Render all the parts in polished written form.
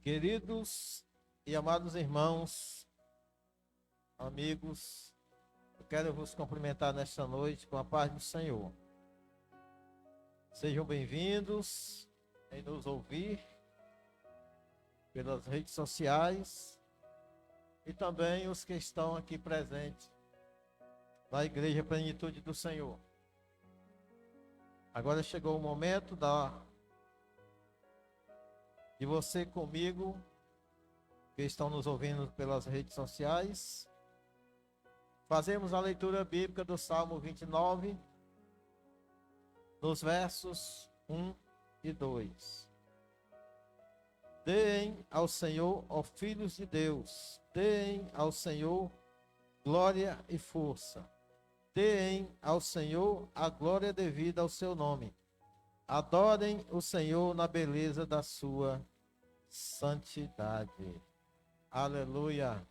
Queridos e amados irmãos, amigos, eu quero vos cumprimentar nesta noite com a paz do Senhor. Sejam bem-vindos em nos ouvir pelas redes sociais e também os que estão aqui presentes na Igreja Plenitude do Senhor. Agora chegou o momento de você comigo, que estão nos ouvindo pelas redes sociais, fazemos a leitura bíblica do Salmo 29, nos versos 1 e 2. Deem ao Senhor, ó filhos de Deus, deem ao Senhor glória e força. Deem ao Senhor a glória devida ao seu nome. Adorem o Senhor na beleza da sua santidade. Aleluia.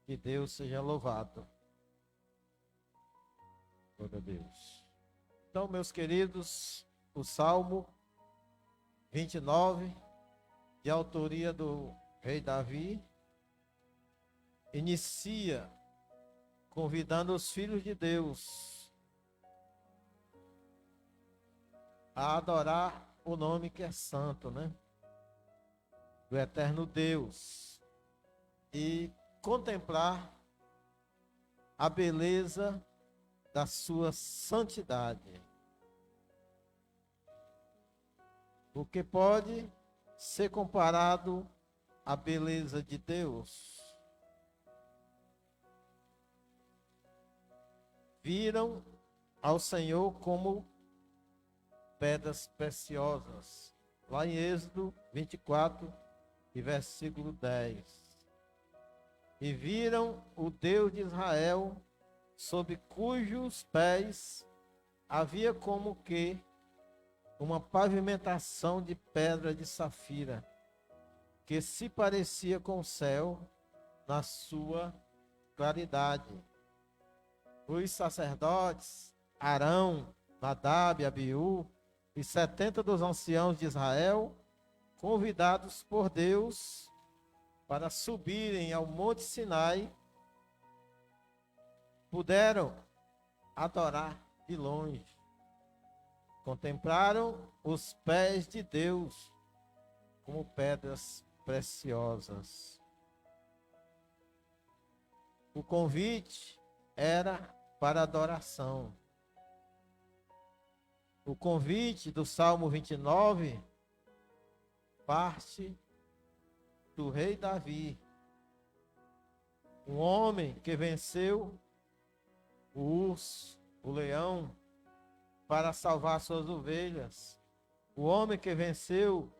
Que Deus seja louvado. Glória a Deus. Então, meus queridos, o Salmo 29, de autoria do rei Davi, inicia convidando os filhos de Deus a adorar o nome que é santo, né? Do eterno Deus, e contemplar a beleza da sua santidade. O que pode ser comparado à beleza de Deus? Viram ao Senhor como pedras preciosas. Lá em Êxodo 24, e versículo 10. E viram o Deus de Israel, sob cujos pés havia como que uma pavimentação de pedra de safira, que se parecia com o céu na sua claridade. Os sacerdotes, Arão, Nadab, Abiú, e 70 dos anciãos de Israel, convidados por Deus para subirem ao Monte Sinai, puderam adorar de longe. Contemplaram os pés de Deus como pedras preciosas. O convite era para adoração. O convite do Salmo 29 parte do rei Davi, um homem que venceu o urso, o leão, para salvar suas ovelhas, o homem que venceu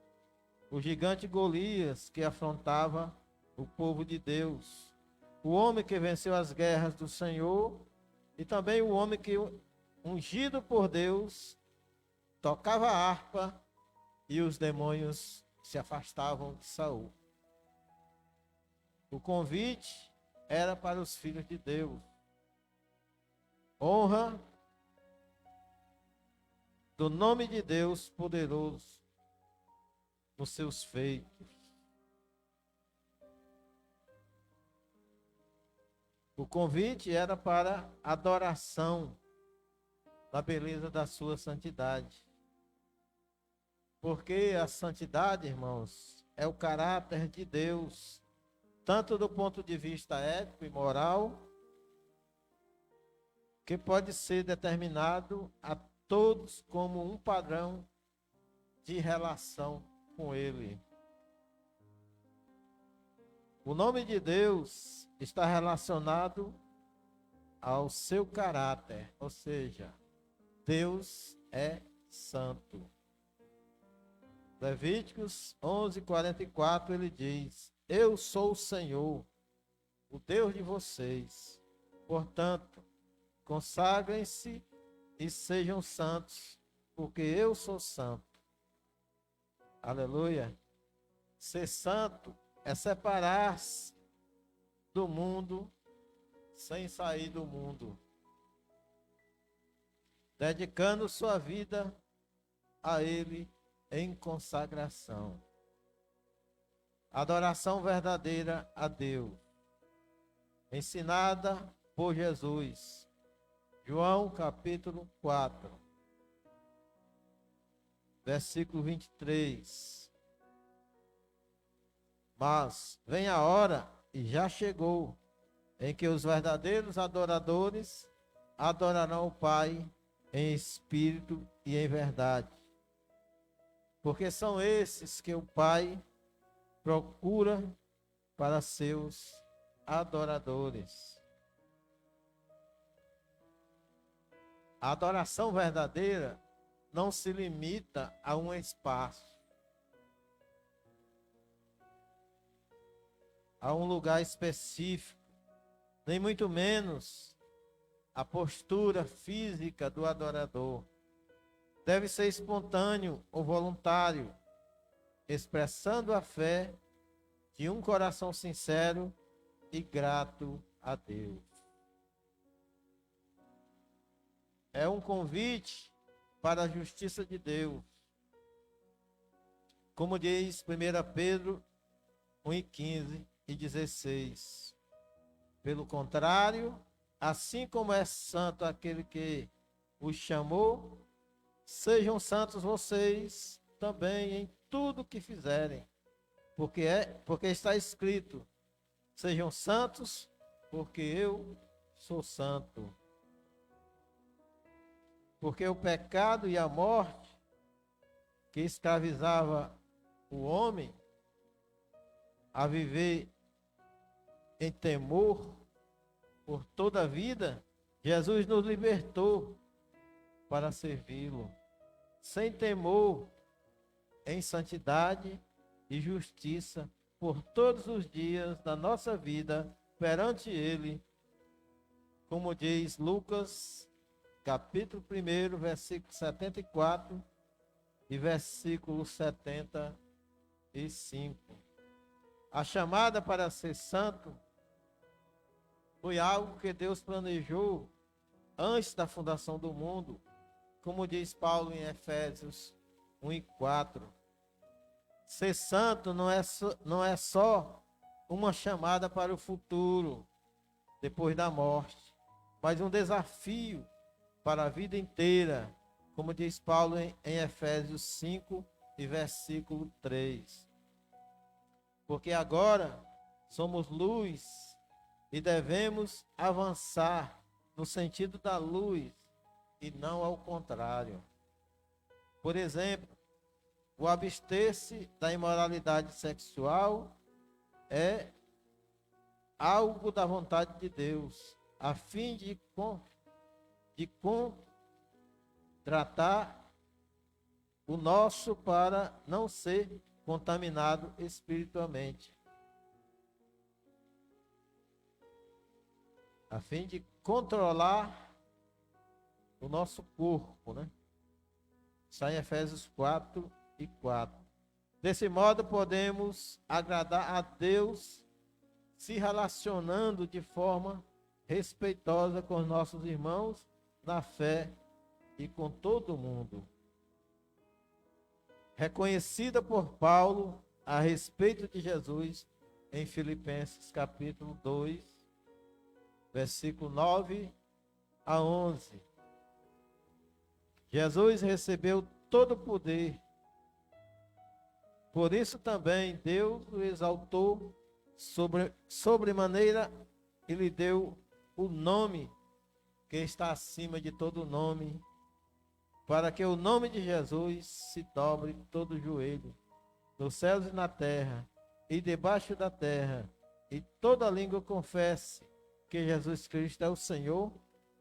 o gigante Golias, que afrontava o povo de Deus, o homem que venceu as guerras do Senhor, e também o homem que, ungido por Deus, tocava a harpa e os demônios se afastavam de Saul. O convite era para os filhos de Deus. Honra do nome de Deus poderoso nos seus feitos. O convite era para adoração da beleza da sua santidade. Porque a santidade, irmãos, é o caráter de Deus, tanto do ponto de vista ético e moral, que pode ser determinado a todos como um padrão de relação com Ele. O nome de Deus está relacionado ao seu caráter, ou seja, Deus é santo. Levíticos 11:44, ele diz: Eu sou o Senhor, o Deus de vocês. Portanto, consagrem-se e sejam santos, porque eu sou santo. Aleluia. Ser santo é separar-se do mundo sem sair do mundo, dedicando sua vida a Ele em consagração. Adoração verdadeira a Deus, ensinada por Jesus. João capítulo 4, versículo 23. Mas vem a hora, e já chegou, em que os verdadeiros adoradores adorarão o Pai em espírito e em verdade. Porque são esses que o Pai procura para seus adoradores. A adoração verdadeira não se limita a um espaço, a um lugar específico, nem muito menos a postura física do adorador. Deve ser espontâneo ou voluntário, expressando a fé de um coração sincero e grato a Deus. É um convite para a justiça de Deus. Como diz 1 Pedro 1:15 e 16. Pelo contrário, assim como é santo aquele que os chamou, sejam santos vocês também em tudo que fizerem, porque está escrito: sejam santos, porque eu sou santo. Porque o pecado e a morte que escravizava o homem a viver em temor por toda a vida, Jesus nos libertou para servi-lo, sem temor, em santidade e justiça, por todos os dias da nossa vida perante Ele, como diz Lucas, capítulo 1, versículo 74 e versículo 75. A chamada para ser santo foi algo que Deus planejou antes da fundação do mundo, como diz Paulo em Efésios 1:4. Ser santo não é só uma chamada para o futuro, depois da morte, mas um desafio para a vida inteira, como diz Paulo em Efésios 5 e versículo 3. Porque agora somos luz e devemos avançar no sentido da luz e não ao contrário. Por exemplo, o abster-se da imoralidade sexual é algo da vontade de Deus, a fim de tratar o nosso para não ser contaminado espiritualmente, a fim de controlar o nosso corpo, né? Está em Efésios 4:4. Desse modo podemos agradar a Deus se relacionando de forma respeitosa com os nossos irmãos na fé e com todo mundo. Reconhecida por Paulo a respeito de Jesus em Filipenses capítulo 2, versículo 9 a 11. Jesus recebeu todo o poder. Por isso também Deus o exaltou sobremaneira e lhe deu o nome que está acima de todo nome, para que o nome de Jesus se dobre todo o joelho, nos céus e na terra, e debaixo da terra, e toda língua confesse que Jesus Cristo é o Senhor,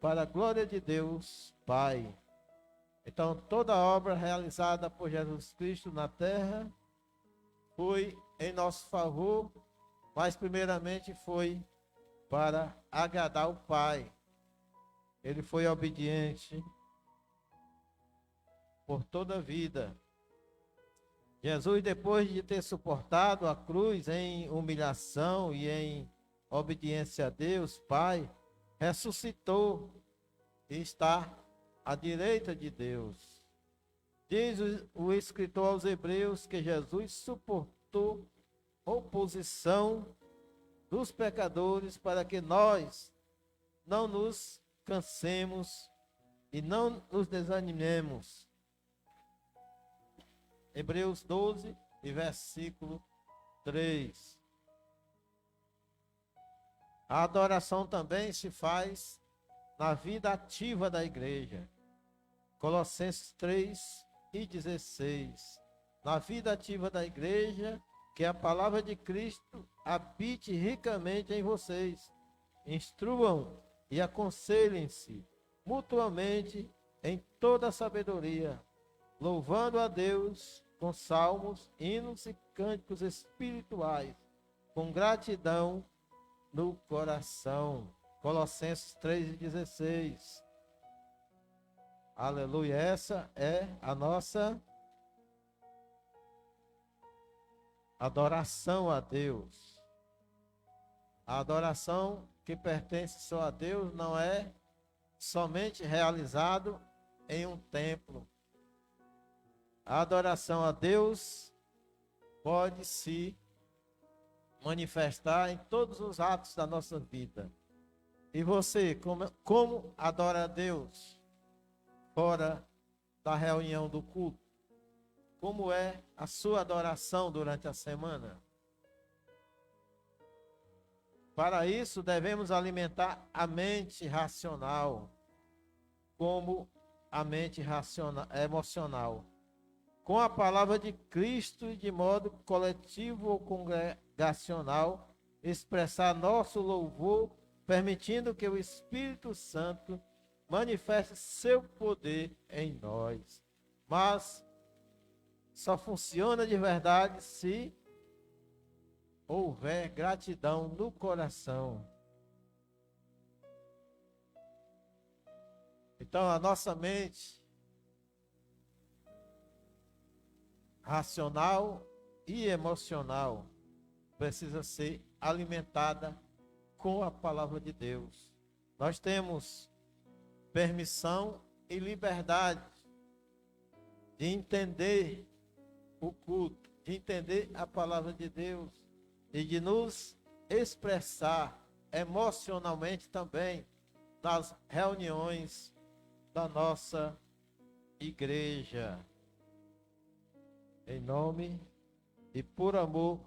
para a glória de Deus Pai. Então, toda obra realizada por Jesus Cristo na terra foi em nosso favor, mas primeiramente foi para agradar o Pai. Ele foi obediente por toda a vida. Jesus, depois de ter suportado a cruz em humilhação e em obediência a Deus, Pai, ressuscitou e está à direita de Deus. Diz o escritor aos Hebreus que Jesus suportou oposição dos pecadores, para que nós não nos cansemos e não nos desanimemos. Hebreus 12 e versículo 3. A adoração também se faz na vida ativa da igreja. Colossenses 3 e 16. Na vida ativa da igreja, que a palavra de Cristo habite ricamente em vocês. Instruam e aconselhem-se mutuamente em toda a sabedoria, louvando a Deus com salmos, hinos e cânticos espirituais, com gratidão no coração. Colossenses 3,16. Aleluia. Essa é a nossa adoração a Deus. A adoração que pertence só a Deus não é somente realizado em um templo. A adoração a Deus pode se manifestar em todos os atos da nossa vida. E você, como adora a Deus fora da reunião do culto? Como é a sua adoração durante a semana? Para isso, devemos alimentar a mente racional, como a mente emocional, com a palavra de Cristo e de modo coletivo ou congregacional, expressar nosso louvor, permitindo que o Espírito Santo manifeste seu poder em nós. Mas só funciona de verdade se houver gratidão no coração. Então a nossa mente racional e emocional precisa ser alimentada com a palavra de Deus. Nós temos permissão e liberdade de entender o culto, de entender a palavra de Deus e de nos expressar emocionalmente também nas reuniões da nossa igreja. Em nome e por amor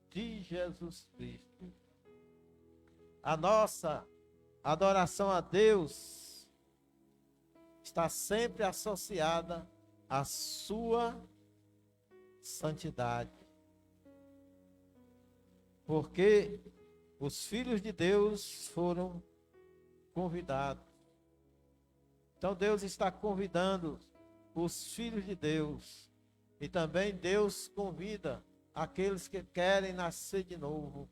de Jesus Cristo. A nossa adoração a Deus está sempre associada à sua santidade. Porque os filhos de Deus foram convidados. Então Deus está convidando os filhos de Deus. E também Deus convida aqueles que querem nascer de novo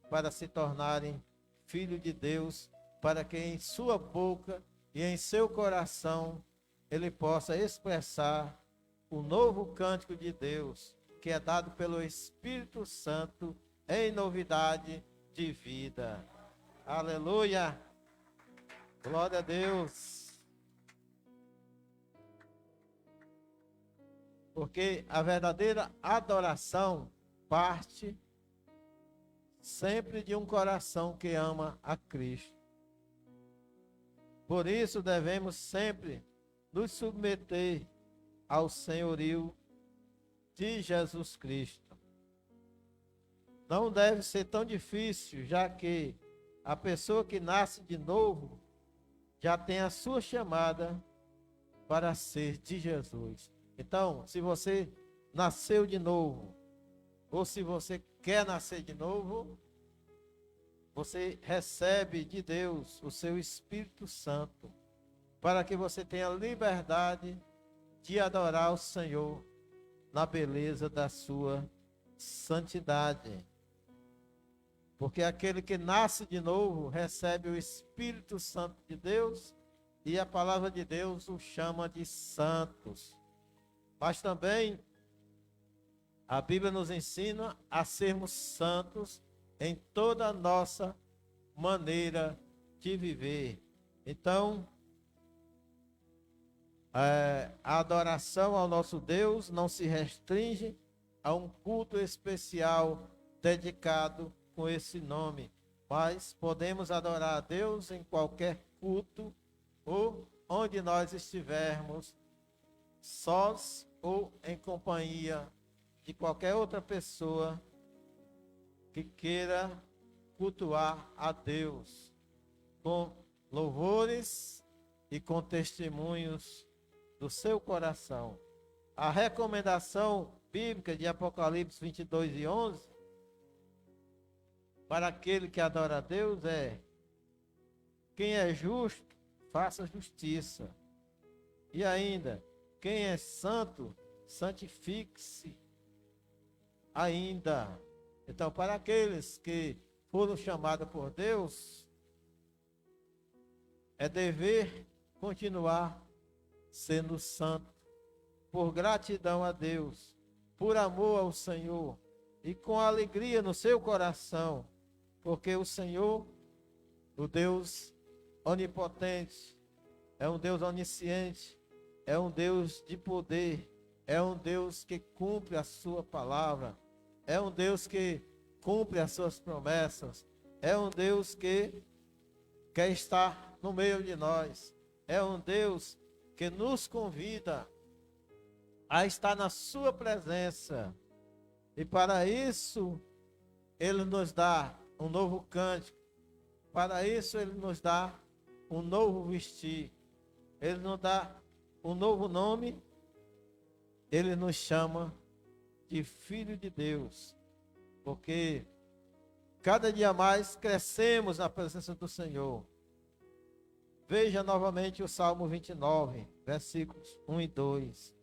para se tornarem filhos de Deus, para que em sua boca e em seu coração ele possa expressar o novo cântico de Deus, que é dado pelo Espírito Santo em novidade de vida. Aleluia! Glória a Deus! Porque a verdadeira adoração parte sempre de um coração que ama a Cristo. Por isso devemos sempre nos submeter ao senhorio de Jesus Cristo. Não deve ser tão difícil, já que a pessoa que nasce de novo já tem a sua chamada para ser de Jesus. Então, se você nasceu de novo, ou se você quer nascer de novo, você recebe de Deus o seu Espírito Santo, para que você tenha liberdade de adorar o Senhor na beleza da sua santidade. Porque aquele que nasce de novo recebe o Espírito Santo de Deus, e a palavra de Deus o chama de santos. Mas também a Bíblia nos ensina a sermos santos em toda a nossa maneira de viver. Então, a adoração ao nosso Deus não se restringe a um culto especial dedicado com esse nome, mas podemos adorar a Deus em qualquer culto ou onde nós estivermos, sós ou em companhia de qualquer outra pessoa que queira cultuar a Deus com louvores e com testemunhos do seu coração. A recomendação bíblica de Apocalipse 22:11 para aquele que adora a Deus é: quem é justo, faça justiça. E ainda, quem é santo, santifique-se ainda. Então, para aqueles que foram chamados por Deus, é dever continuar sendo santo, por gratidão a Deus, por amor ao Senhor e com alegria no seu coração, porque o Senhor, o Deus onipotente, é um Deus onisciente, é um Deus de poder, é um Deus que cumpre a sua palavra, é um Deus que cumpre as suas promessas, é um Deus que quer estar no meio de nós, é um Deus que nos convida a estar na sua presença, e para isso Ele nos dá um novo cântico, para isso Ele nos dá um novo vestir, Ele nos dá um novo nome, Ele nos chama de Filho de Deus, porque cada dia mais crescemos na presença do Senhor. Veja novamente o Salmo 29, versículos 1 e 2.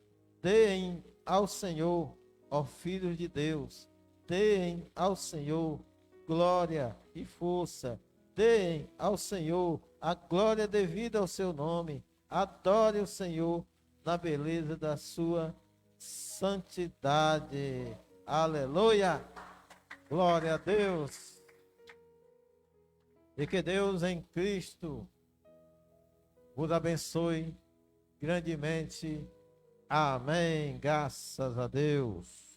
Deem ao Senhor, ó filhos de Deus, deem ao Senhor glória e força, deem ao Senhor a glória devida ao seu nome, adore o Senhor na beleza da sua santidade. Aleluia! Glória a Deus! E que Deus em Cristo vos abençoe grandemente. Amém. Graças a Deus.